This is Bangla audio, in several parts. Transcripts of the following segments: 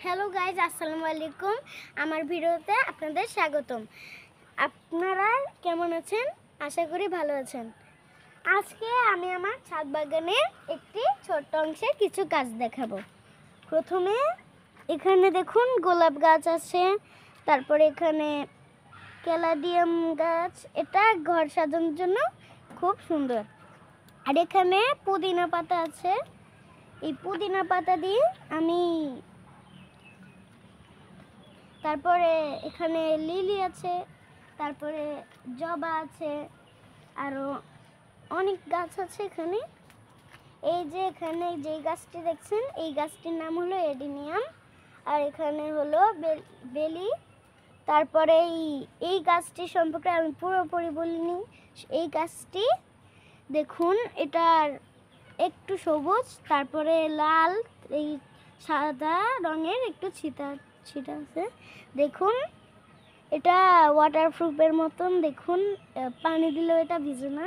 হ্যালো গাইজ, আসসালামু আলাইকুম। আমার ভিডিওতে আপনাদের স্বাগতম। আপনারা কেমন আছেন? আশা করি ভালো আছেন। আজকে আমি আমার ছাদ বাগানের একটি ছোট্ট অংশে কিছু গাছ দেখাবো। প্রথমে এখানে দেখুন গোলাপ গাছ আছে, তারপরে এখানে ক্যালাডিয়াম গাছ, এটা ঘর সাজানোর জন্য খুব সুন্দর। আর এখানে পুদিনা পাতা আছে। এই পুদিনা পাতা দিয়ে আমি তারপরে এখানে লিলি আছে, তারপরে জবা আছে, আরও অনেক গাছ আছে এখানে। এই যে এখানে যেই গাছটি দেখছেন এই গাছটির নাম হলো এডিনিয়াম, আর এখানে হলো বেলি। তারপরে এই গাছটি সম্পর্কে আমি পুরোপুরি বলিনি। এই গাছটি দেখুন, এটার একটু সবুজ, তারপরে লাল, এই সাদা রঙের একটু ছিটা আছে। দেখুন এটা ওয়াটারপ্রুফের মতন। দেখুন পানি দিলেও এটা ভিজে না।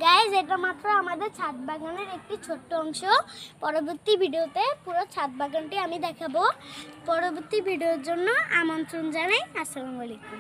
গাইজ, এটা মাত্র আমাদের ছাদ বাগানের একটি ছোট্ট অংশ। পরবর্তী ভিডিওতে পুরো ছাদ বাগানটি আমি দেখাবো। পরবর্তী ভিডিওর জন্য আমন্ত্রণ জানাই। আসসালামু আলাইকুম।